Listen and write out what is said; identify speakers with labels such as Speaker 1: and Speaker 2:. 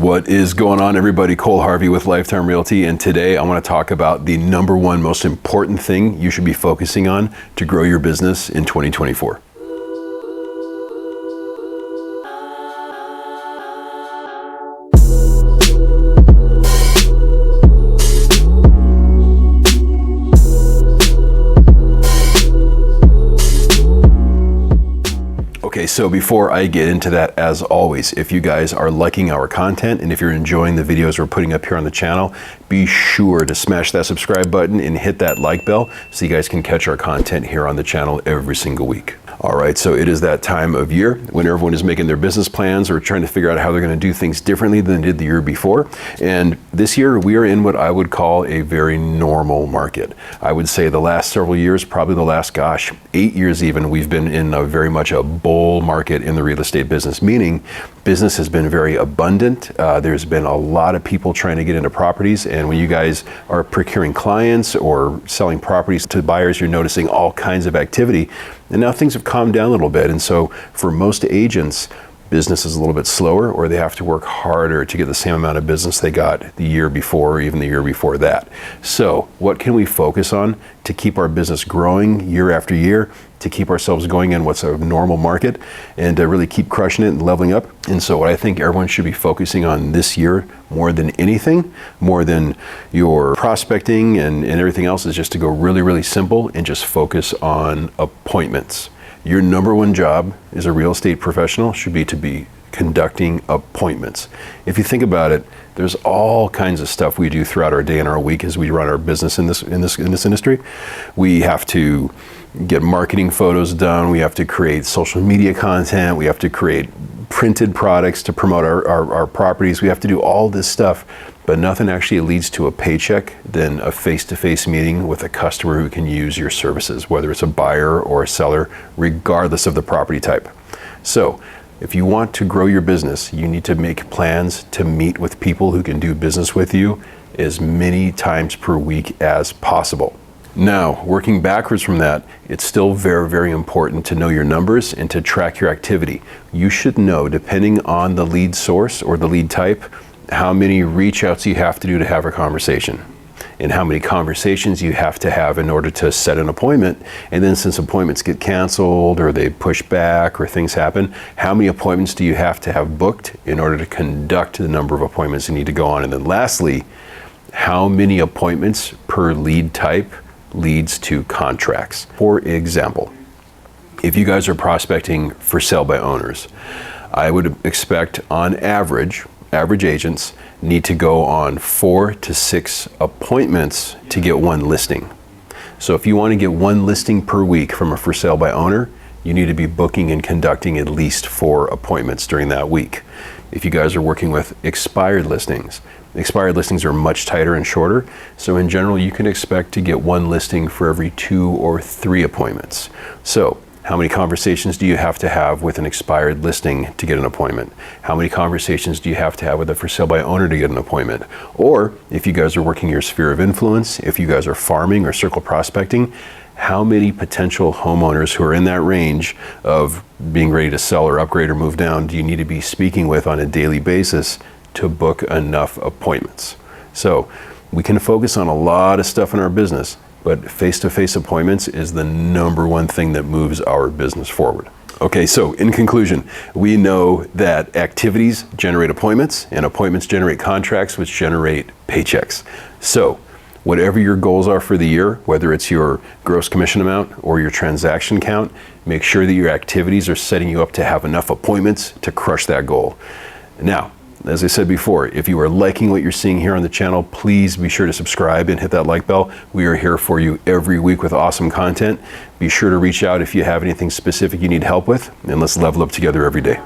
Speaker 1: What is going on, everybody? Cole Harvey with Lifetime Realty, and today I want to talk about the number one most important thing you should be focusing on to grow your business in 2024. Okay, so before I get into that, as always, if you guys are liking our content and if you're enjoying the videos we're putting up here on the channel, be sure to smash that subscribe button and hit that like bell so you guys can catch our content here on the channel every single week. All right, so it is that time of year when everyone is making their business plans or trying to figure out how they're going to do things differently than they did the year before. And this year we are in what I would call a very normal market. I would say the last several years, probably the last, 8 years even, we've been in a very much a bull market in the real estate business, meaning business has been very abundant. There's been a lot of people trying to get into properties, and when you guys are procuring clients or selling properties to buyers, you're noticing all kinds of activity. And now things have calmed down a little bit, and so for most agents, business is a little bit slower, or they have to work harder to get the same amount of business they got the year before or even the year before that. So what can we focus on to keep our business growing year after year, to keep ourselves going in what's a normal market, and to really keep crushing it and leveling up? And so what I think everyone should be focusing on this year more than anything, more than your prospecting and everything else, is just to go really, really simple and just focus on appointments. Your number one job as a real estate professional should be to be conducting appointments. If you think about it, there's all kinds of stuff we do throughout our day and our week as we run our business in this industry. We have to get marketing photos done. We have to create social media content. We have to create printed products to promote our properties. We have to do all this stuff, but nothing actually leads to a paycheck than a face-to-face meeting with a customer who can use your services, whether it's a buyer or a seller, regardless of the property type. So if you want to grow your business, you need to make plans to meet with people who can do business with you as many times per week as possible. Now, working backwards from that, it's still very, very important to know your numbers and to track your activity. You should know, depending on the lead source or the lead type, how many reach outs you have to do to have a conversation, and how many conversations you have to have in order to set an appointment. And then since appointments get canceled or they push back or things happen, how many appointments do you have to have booked in order to conduct the number of appointments you need to go on? And then lastly, how many appointments per lead type leads to contracts? For example, if you guys are prospecting for sale by owners, I would expect on average agents need to go on 4 to 6 appointments to get one listing. So if you want to get one listing per week from a for sale by owner, you need to be booking and conducting at least 4 appointments during that week. If you guys are working with expired listings are much tighter and shorter. So in general, you can expect to get one listing for every 2 or 3 appointments. So how many conversations do you have to have with an expired listing to get an appointment? How many conversations do you have to have with a for sale by owner to get an appointment? Or if you guys are working your sphere of influence, if you guys are farming or circle prospecting, how many potential homeowners who are in that range of being ready to sell or upgrade or move down do you need to be speaking with on a daily basis to book enough appointments? So we can focus on a lot of stuff in our business, but face-to-face appointments is the number one thing that moves our business forward. Okay, so in conclusion, we know that activities generate appointments, and appointments generate contracts, which generate paychecks. So whatever your goals are for the year, whether it's your gross commission amount or your transaction count, make sure that your activities are setting you up to have enough appointments to crush that goal. Now, as I said before, if you are liking what you're seeing here on the channel, please be sure to subscribe and hit that like bell. We are here for you every week with awesome content. Be sure to reach out if you have anything specific you need help with, and let's level up together every day.